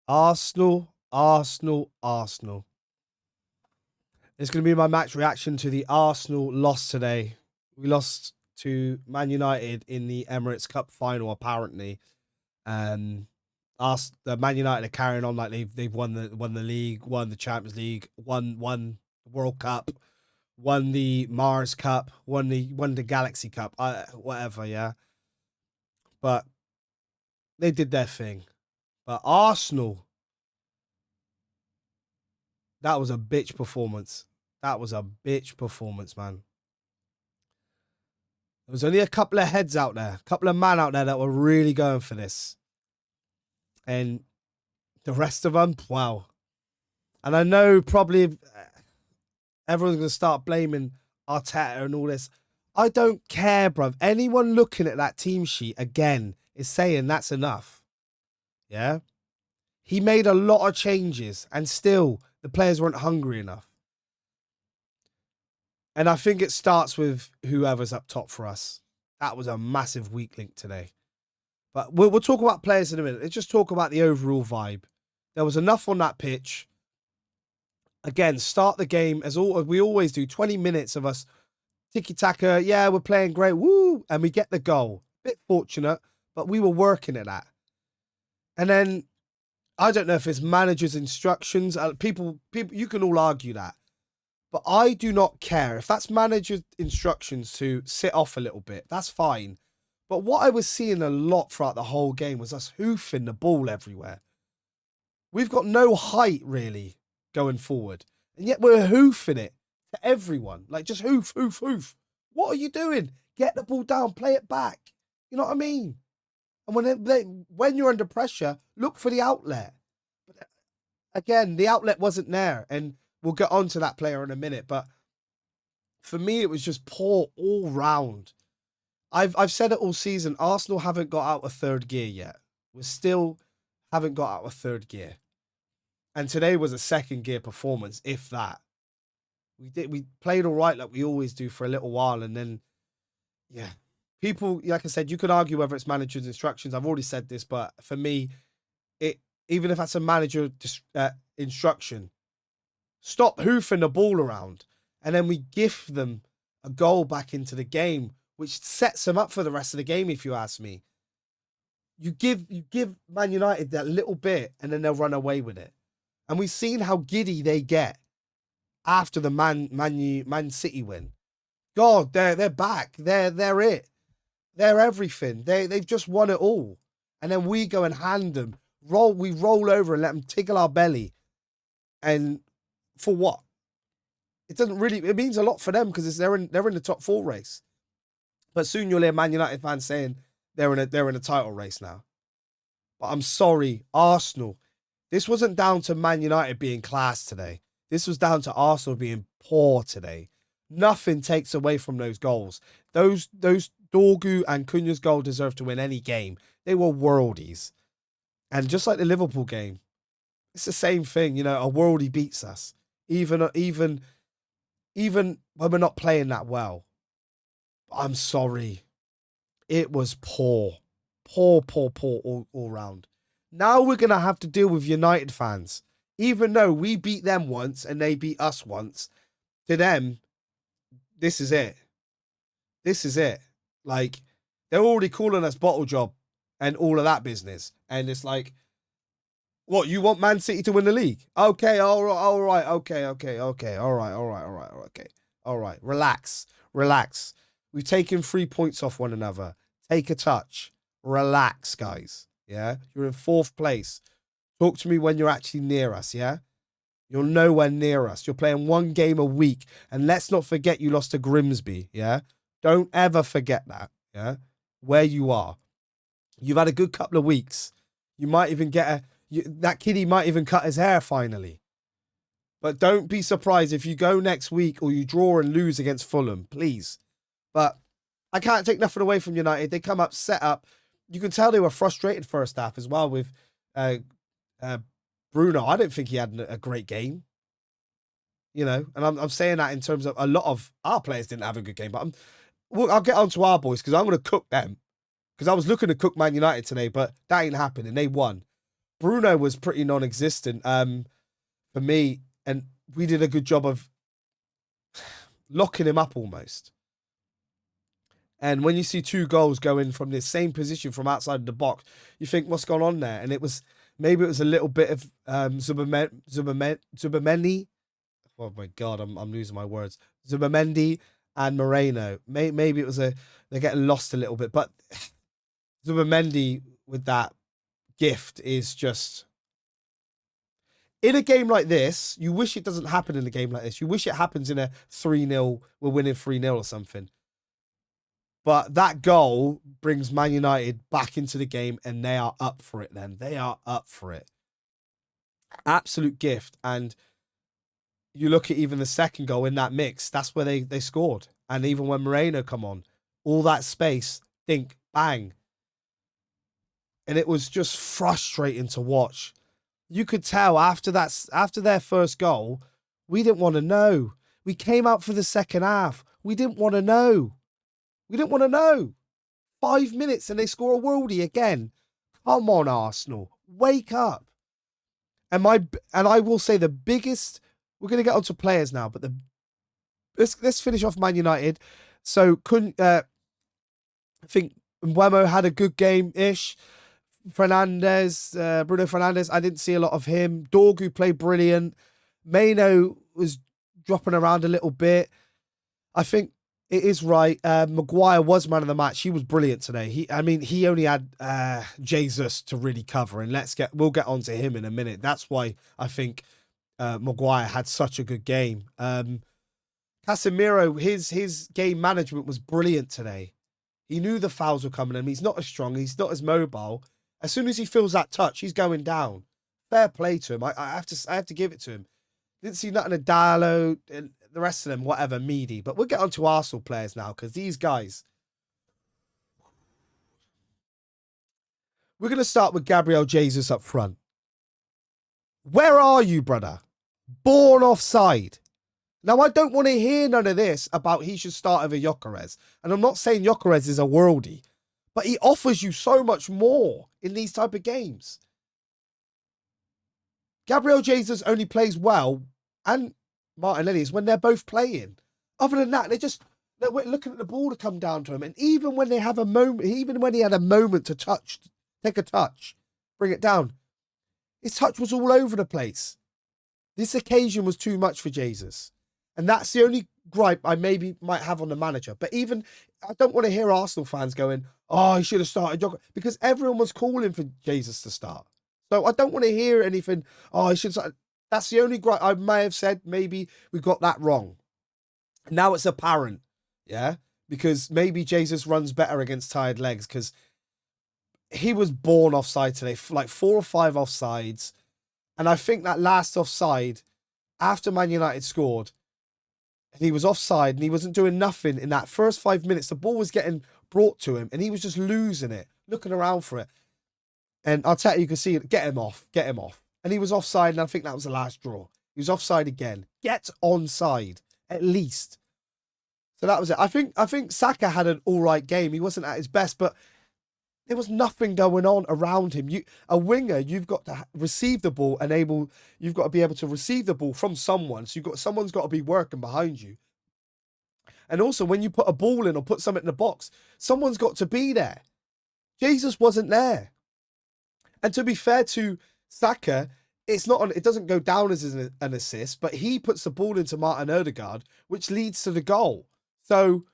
Arsenal, Arsenal, Arsenal. It's going to be my match reaction to the Arsenal loss today. We lost to Man United in the Emirates Cup final, apparently. The Man United are carrying on like they've won the league, won the Champions League, won the World Cup, won the Mars Cup, won the Galaxy Cup, whatever, yeah. But they did their thing. But Arsenal, that was a bitch performance. That was a bitch performance, man. There was only a couple of heads out there, a couple of men out there that were really going for this. And the rest of them, wow. And I know probably everyone's going to start blaming Arteta and all this. I don't care, bruv. Anyone looking at that team sheet again is saying that's enough. Yeah? He made a lot of changes and still the players weren't hungry enough. And I think it starts with whoever's up top for us. That was a massive weak link today. But we'll talk about players in a minute. Let's just talk about the overall vibe. There was enough on that pitch. Again, start the game as we always do. 20 minutes of us tiki-taka. Yeah, we're playing great. Woo! And we get the goal. Bit fortunate, but we were working at that. And then, I don't know if it's manager's instructions. People, you can all argue that. But I do not care. If that's manager's instructions to sit off a little bit, that's fine. But what I was seeing a lot throughout the whole game was us hoofing the ball everywhere. We've got no height, really, going forward. And yet we're hoofing it to everyone. Like, just hoof, hoof, hoof. What are you doing? Get the ball down, play it back. You know what I mean? And when you're under pressure, look for the outlet. But again, the outlet wasn't there. And we'll get on to that player in a minute. But for me, it was just poor all round. I've said it all season. Arsenal haven't got out of third gear yet. We still haven't got out of third gear. And today was a second gear performance, if that. We played all right like we always do for a little while. And then, yeah. People, like I said, you could argue whether it's manager's instructions. I've already said this, but for me, even if that's a manager instruction, stop hoofing the ball around. And then we gift them a goal back into the game, which sets them up for the rest of the game, if you ask me. You give Man United that little bit, and then they'll run away with it. And we've seen how giddy they get after the Man City win. God, they're back. They're it. They're everything. They've just won it all. And then we go and hand them. We roll over and let them tickle our belly. And for what? It means a lot for them because they're in the top 4 race. But soon you'll hear Man United fans saying they're in a title race now. But I'm sorry, Arsenal. This wasn't down to Man United being class today. This was down to Arsenal being poor today. Nothing takes away from those goals. Those Dorgu and Cunha's goal deserve to win any game. They were worldies. And just like the Liverpool game, it's the same thing. You know, a worldie beats us. Even when we're not playing that well. I'm sorry. It was poor. Poor all round. Now we're going to have to deal with United fans. Even though we beat them once and they beat us once, to them, this is it. This is it. Like, they're already calling us bottle job and all of that business. And it's like, what, you want Man City to win the league? Okay, all right, okay, all right. Relax. We've taken 3 points off one another. Take a touch. Relax, guys. Yeah? You're in 4th place. Talk to me when you're actually near us, yeah? You're nowhere near us. You're playing 1 game a week. And let's not forget you lost to Grimsby, yeah? Don't ever forget that, yeah? Where you are. You've had a good couple of weeks. You might even get that kiddie might even cut his hair finally. But don't be surprised if you go next week or you draw and lose against Fulham, please. But I can't take nothing away from United. They come up, set up. You can tell they were frustrated first half as well with Bruno. I don't think he had a great game. You know, and I'm saying that in terms of a lot of our players didn't have a good game. But I'll get on to our boys because I'm going to cook them. Because I was looking to cook Man United today, but that ain't happening. They won. Bruno was pretty non-existent for me, and we did a good job of locking him up almost. And when you see 2 goals going from the same position from outside the box, you think, what's going on there? And maybe it was a little bit of Zubamendi. Oh my God, I'm losing my words. Zubamendi and Moreno. Maybe it was they're getting lost a little bit, but Zubamendi with that gift is just, in a game like this, you wish it doesn't happen in a game like this. You wish it happens in a 3-0, we're winning 3-0 or something. But that goal brings Man United back into the game, and they are up for it then. They are up for it. Absolute gift. And you look at even the second goal in that mix, that's where they scored. And even when Moreno come on, all that space, think, bang. And it was just frustrating to watch. You could tell after their first goal, we didn't want to know. We came out for the second half. We didn't want to know. We didn't want to know. 5 minutes and they score a worldie again. Come on, Arsenal. Wake up. And I will say the biggest, we're going to get onto players now, but let's finish off Man United. So I think Mbeumo had a good game-ish. Bruno Fernandes, I didn't see a lot of him. Dorgu played brilliant. Maino was dropping around a little bit. I think it is right. Maguire was man of the match. He was brilliant today. He only had Jesus to really cover, and we'll get onto him in a minute. That's why I think Maguire had such a good game. Casemiro, his game management was brilliant today. He knew the fouls were coming, and he's not as strong. He's not as mobile. As soon as he feels that touch, he's going down. Fair play to him. I have to give it to him. Didn't see nothing of Diallo and the rest of them, whatever, meaty. But we'll get on to Arsenal players now, because these guys. We're going to start with Gabriel Jesus up front. Where are you, brother? Born offside. Now, I don't want to hear none of this about he should start over Gyökeres. And I'm not saying Gyökeres is a worldie, but he offers you so much more in these type of games. Gabriel Jesus only plays well, and Martinelli, is when they're both playing. Other than that, they're looking at the ball to come down to him. And even when they have a moment, even when he had a moment to take a touch, bring it down, his touch was all over the place. This occasion was too much for Jesus. And that's the only gripe I might have on the manager. But even, I don't want to hear Arsenal fans going, oh, he should have started Gyökeres, because everyone was calling for Jesus to start. So I don't want to hear anything, oh, he should start. That's the only gripe I may have said. Maybe we got that wrong. Now it's apparent, yeah? Because maybe Jesus runs better against tired legs, because he was born offside today, like 4 or 5 offsides. And I think that last offside, after Man United scored, and he was offside and he wasn't doing nothing in that first 5 minutes. The ball was getting brought to him and he was just losing it, looking around for it. And Arteta, you can see it, get him off. And he was offside, and I think that was the last draw. He was offside again. Get onside, at least. So that was it. I think Saka had an all right game. He wasn't at his best, but there was nothing going on around him. A winger, you've got to receive the ball and you've got to be able to receive the ball from someone. So someone's got to be working behind you. And also, when you put a ball in or put something in the box, someone's got to be there. Jesus wasn't there. And to be fair to Saka, it doesn't go down as an assist, but he puts the ball into Martin Odegaard, which leads to the goal. So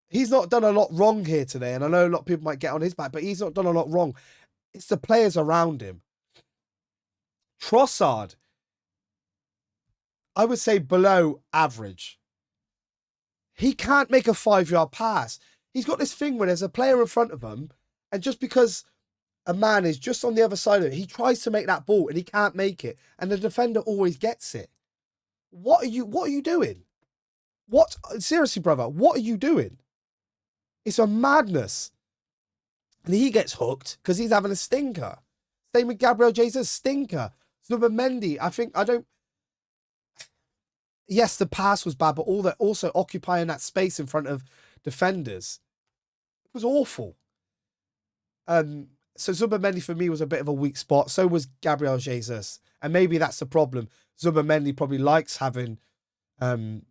he's not done a lot wrong here today. And I know a lot of people might get on his back, but he's not done a lot wrong. It's the players around him. Trossard, I would say below average. He can't make a 5-yard pass. He's got this thing where there's a player in front of him, and just because a man is just on the other side of it, he tries to make that ball and he can't make it. And the defender always gets it. What are you doing? Seriously, brother, what are you doing? It's a madness. And he gets hooked because he's having a stinker. Same with Gabriel Jesus, stinker. Zubamendi, yes, the pass was bad, but also occupying that space in front of defenders, it was awful. So Zubimendi for me was a bit of a weak spot. So was Gabriel Jesus. And maybe that's the problem. Zubimendi probably likes having Gyökeres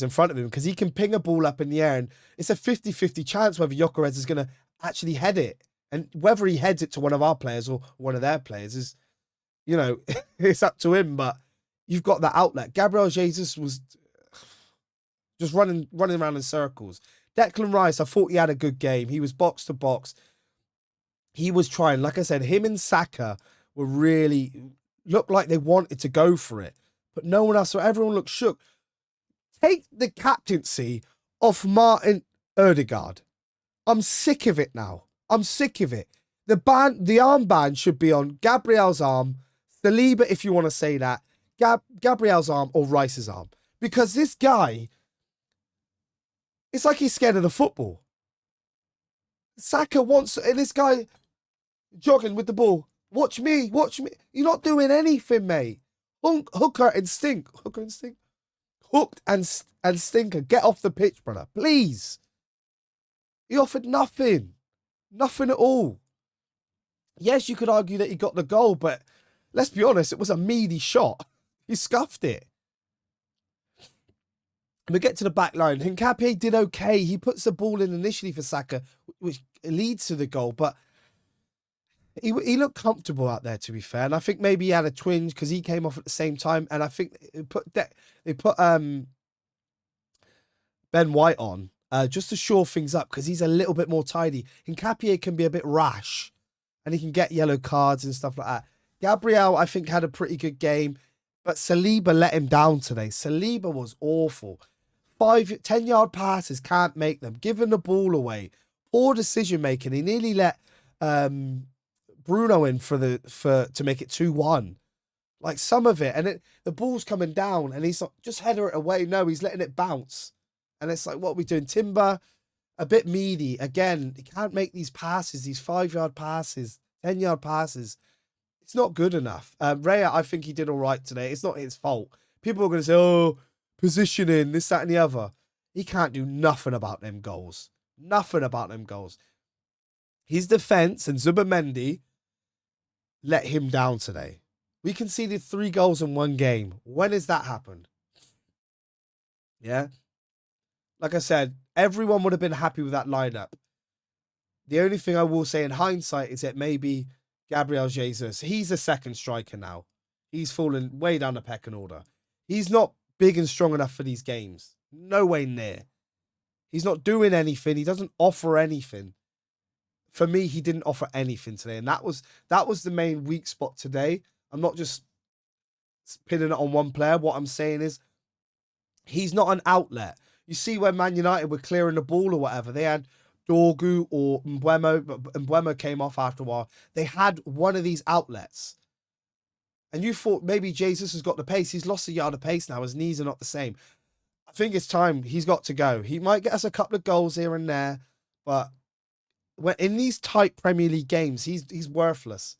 in front of him because he can ping a ball up in the air and it's a 50-50 chance whether Gyökeres is going to actually head it. And whether he heads it to one of our players or one of their players is, you know, it's up to him. But you've got that outlet. Gabriel Jesus was just running around in circles. Declan Rice, I thought he had a good game. He was box to box. He was trying. Like I said, him and Saka were really, looked like they wanted to go for it. But no one else, so everyone looked shook. Take the captaincy off Martin Odegaard. I'm sick of it now. I'm sick of it. The armband should be on Gabriel's arm, Saliba, if you want to say that, Gabriel's arm or Rice's arm. Because this guy, it's like he's scared of the football. Saka wants, and this guy jogging with the ball. Watch me, watch me. You're not doing anything, mate. Hooker and Stink. Hooked and Stinker. Get off the pitch, brother. Please. He offered nothing. Nothing at all. Yes, you could argue that he got the goal, but let's be honest, it was a meaty shot. He scuffed it. We get to the back line. Hincapié did okay. He puts the ball in initially for Saka, which leads to the goal, but he looked comfortable out there, to be fair. And I think maybe he had a twinge because he came off at the same time. And I think they put Ben White on just to shore things up because he's a little bit more tidy. Hincapié can be a bit rash and he can get yellow cards and stuff like that. Gabriel, I think, had a pretty good game, but Saliba let him down today. Saliba was awful. 10-yard passes, can't make them. Giving the ball away. Poor decision making. He nearly let Bruno in to make it 2-1. Like some of it. And the ball's coming down and he's not, just header it away. No, he's letting it bounce. And it's like, what are we doing? Timber, a bit meaty. Again, he can't make these passes, these 5-yard passes, 10-yard passes. It's not good enough. Raya, I think he did all right today. It's not his fault. People are going to say, oh, positioning, this, that, and the other. He can't do nothing about them goals. Nothing about them goals. His defence and Zubimendi let him down today. We conceded 3 goals in one game. When has that happened? Yeah. Like I said, everyone would have been happy with that lineup. The only thing I will say in hindsight is that maybe Gabriel Jesus, he's a second striker now. He's fallen way down the pecking order. He's not big and strong enough for these games. No way near. He's not doing anything. He doesn't offer anything. For me, he didn't offer anything today. And that was the main weak spot today. I'm not just pinning it on one player. What I'm saying is he's not an outlet. You see when Man United were clearing the ball or whatever, they had Dorgu or Mbeumo, but Mbeumo came off after a while. They had one of these outlets. And you thought maybe Jesus has got the pace. He's lost a yard of pace now. His knees are not the same. I think it's time. He's got to go. He might get us a couple of goals here and there, but when in these tight Premier League games, he's worthless.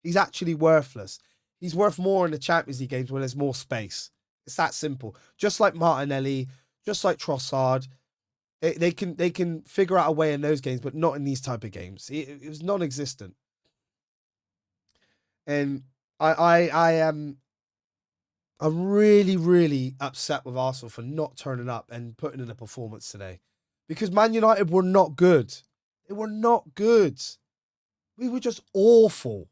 He's actually worthless. He's worth more in the Champions League games when there's more space. It's that simple. Just like Martinelli, just like Trossard, they can figure out a way in those games, but not in these type of games. It was non-existent. And I'm really, really upset with Arsenal for not turning up and putting in a performance today. Because Man United were not good. They were not good. We were just awful.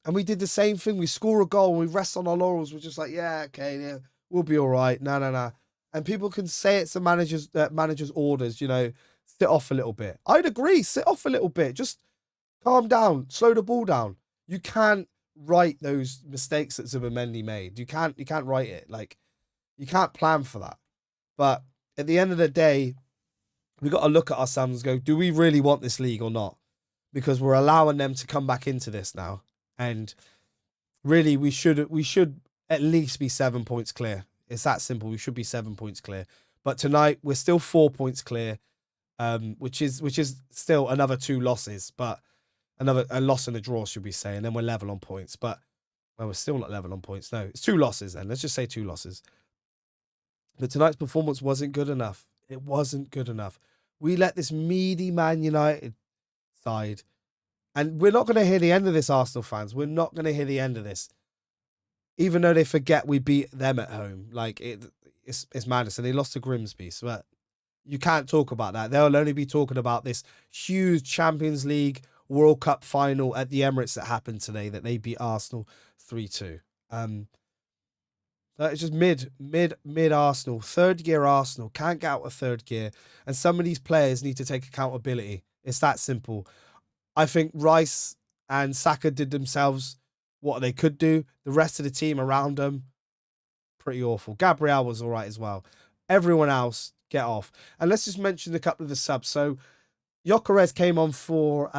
And we did the same thing. We score a goal and we rest on our laurels. We're just like, yeah, okay, yeah, we'll be all right. No. And people can say it's the manager's orders, you know, sit off a little bit. I'd agree, sit off a little bit. Just calm down, slow the ball down. You can't right those mistakes that Zubimendi made. You can't write it. Like, you can't plan for that. But at the end of the day, we got to look at ourselves and go, do we really want this league or not? Because we're allowing them to come back into this now. And really, we should at least be 7 points clear. It's that simple. We should be 7 points clear. But tonight, we're still 4 points clear, which is still another 2 losses. But a loss and a draw, should we say. And then we're level on points. But, well, we're still not level on points. No, it's 2 losses then. Let's just say 2 losses. But tonight's performance wasn't good enough. It wasn't good enough. We let this meaty Man United side. And we're not going to hear the end of this, Arsenal fans. We're not going to hear the end of this. Even though they forget we beat them at home. Like, it's madness. And they lost to Grimsby. So you can't talk about that. They'll only be talking about this huge Champions League World Cup final at the Emirates that happened today, that they beat Arsenal 3-2. It's just mid Arsenal, third gear Arsenal, can't get out of third gear. And some of these players need to take accountability. It's that simple. I think Rice and Saka did themselves what they could do. The rest of the team around them, pretty awful. Gabriel was all right as well. Everyone else, get off. And let's just mention a couple of the subs. So Gyökeres came on for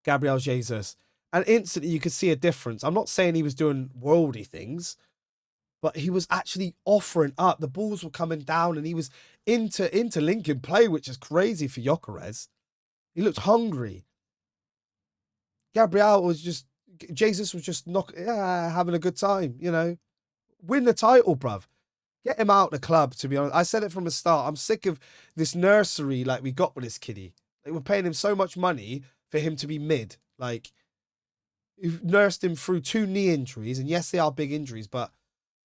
Gabriel Jesus. And instantly you could see a difference. I'm not saying he was doing worldy things, but he was actually offering up. The balls were coming down and he was interlinking play, which is crazy for Gyökeres. He looked hungry. Gabriel was just, Jesus was just having a good time, you know. Win the title, bruv. Get him out the club, to be honest. I said it from the start. I'm sick of this nursery like we got with this kiddie. Like, we're paying him so much money for him to be mid. Like, you've nursed him through 2 knee injuries, and yes, they are big injuries, but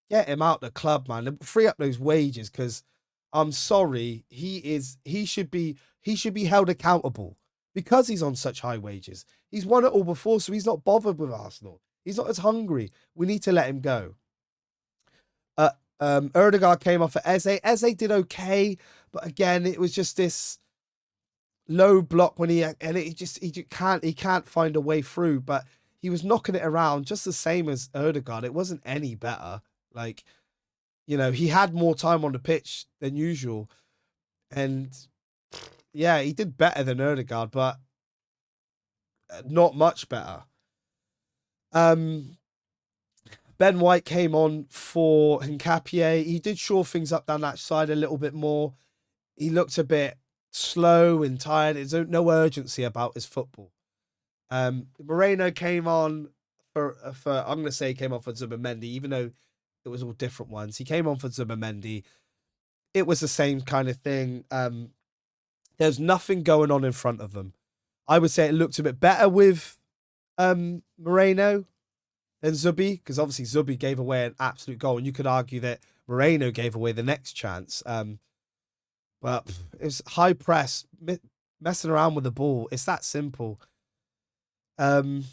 get him out the club, man. Free up those wages, because I'm sorry, he should be held accountable because he's on such high wages. He's won it all before, so he's not bothered with Arsenal. He's not as hungry. We need to let him go. Erdegaard came off for Eze. Eze did okay, but again, it was just this low block when he can't find a way through. But he was knocking it around just the same as Erdegaard. It wasn't any better. Like, you know, he had more time on the pitch than usual, and yeah, he did better than Erdegaard, but not much better. Ben White came on for Hincapié. He did shore things up down that side a little bit more. He looked a bit slow and tired. There's no urgency about his football. Moreno came on for I'm going to say he came on for Zubimendi, even though it was all different ones. He came on for Zubimendi. It was the same kind of thing. There's nothing going on in front of them. I would say it looked a bit better with Moreno than Zubi, because obviously Zubi gave away an absolute goal, and you could argue that Moreno gave away the next chance. But it was high press, messing around with the ball. It's that simple. But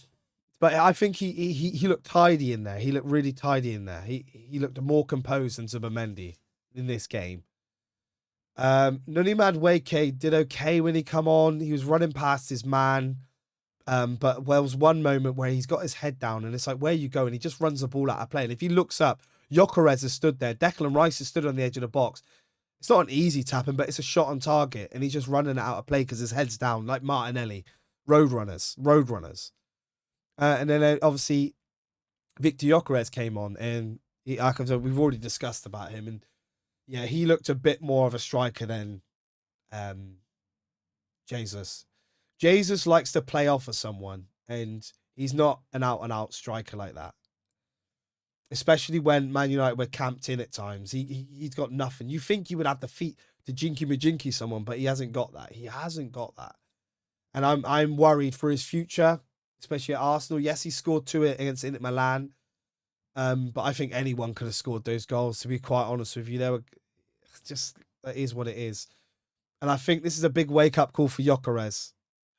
I think he looked tidy in there. He looked really tidy in there. He looked more composed than Zubimendi in this game. Noni Madueke did okay when he come on. He was running past his man. But there was one moment where he's got his head down and it's like, where you go? And he just runs the ball out of play. And if he looks up, Gyökeres has stood there. Declan Rice has stood on the edge of the box. It's not an easy tapping, but it's a shot on target. And he's just running it out of play because his head's down, like Martinelli. Roadrunners. And then obviously Victor Gyökeres came on, and we've already discussed about him. And yeah, he looked a bit more of a striker than Jesus. Jesus likes to play off of someone, and he's not an out-and-out striker like that. Especially when Man United were camped in at times. He's got nothing. You think he would have the feet to jinky-majinky someone, but he hasn't got that. He hasn't got that. And I'm worried for his future, especially at Arsenal. Yes, he scored 2 against Inter Milan. But I think anyone could have scored those goals, to be quite honest with you. They were just, that is what it is. And I think this is a big wake-up call for Gyökeres.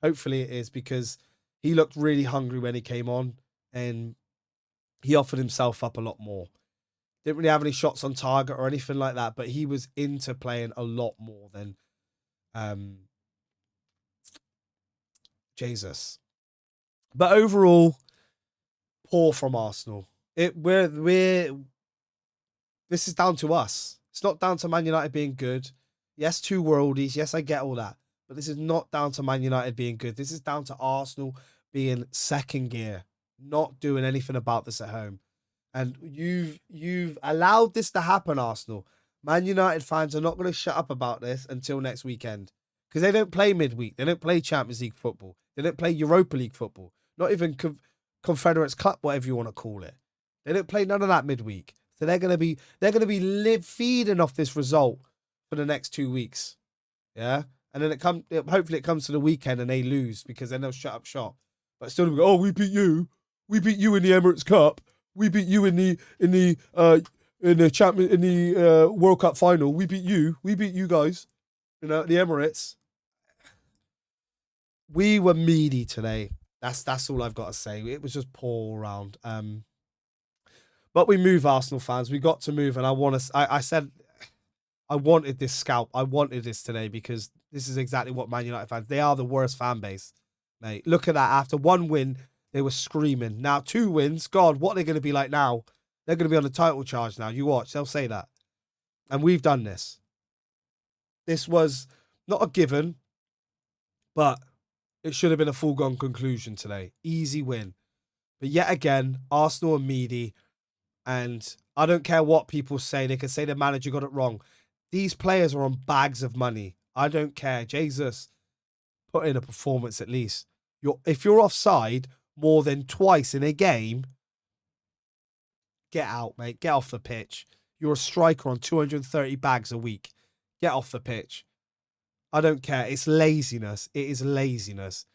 Hopefully it is, because he looked really hungry when he came on, and he offered himself up a lot more. Didn't really have any shots on target or anything like that, but he was into playing a lot more than Jesus. But overall, poor from Arsenal. This is down to us. It's not down to Man United being good. Yes, 2 worldies. Yes, I get all that. But this is not down to Man United being good. This is down to Arsenal being second gear, not doing anything about this at home. And you've allowed this to happen, Arsenal. Man United fans are not going to shut up about this until next weekend, because they don't play midweek. They don't play Champions League football. They don't play Europa League football. Not even Confederates Cup, whatever you want to call it. They don't play none of that midweek. So they're going to be feeding off this result for the next 2 weeks. Yeah. And then hopefully it comes to the weekend and they lose because then they'll shut up shop. But still, they'll go, oh, we beat you in the Emirates Cup, we beat you in the World Cup final, we beat you guys, the Emirates. We were meaty today. That's all I've got to say. It was just poor all round. But we move, Arsenal fans. We got to move, and I said I wanted this scalp. I wanted this today because this is exactly what Man United fans. They are the worst fan base, mate. Look at that. After one win, they were screaming. Now 2 wins. God, what are they going to be like now? They're going to be on the title charge now. You watch. They'll say that. And we've done this. This was not a given, but it should have been a foregone conclusion today. Easy win. But yet again, Arsenal are meaty. And I don't care what people say. They can say the manager got it wrong. These players are on bags of money. I don't care. Jesus, put in a performance at least. If you're offside more than twice in a game, get out, mate. Get off the pitch. You're a striker on 230 bags a week. Get off the pitch. I don't care. It's laziness. It is laziness.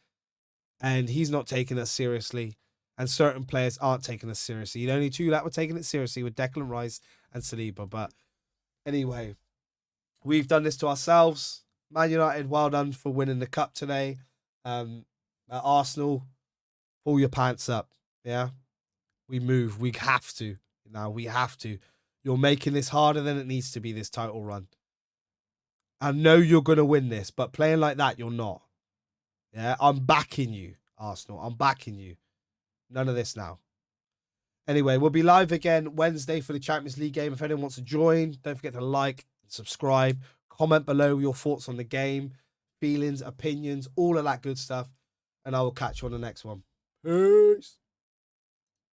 And he's not taking us seriously. And certain players aren't taking us seriously. The only 2 that were taking it seriously were Declan Rice and Saliba. But anyway, we've done this to ourselves. Man United, well done for winning the cup today. At Arsenal, pull your pants up. Yeah, we move. We have to. Now we have to. You're making this harder than it needs to be, this title run. I know you're going to win this, but playing like that, you're not. Yeah, I'm backing you, Arsenal. I'm backing you. None of this now. Anyway, we'll be live again Wednesday for the Champions League game. If anyone wants to join, don't forget to like, subscribe, comment below your thoughts on the game, feelings, opinions, all of that good stuff. And I will catch you on the next one. Peace.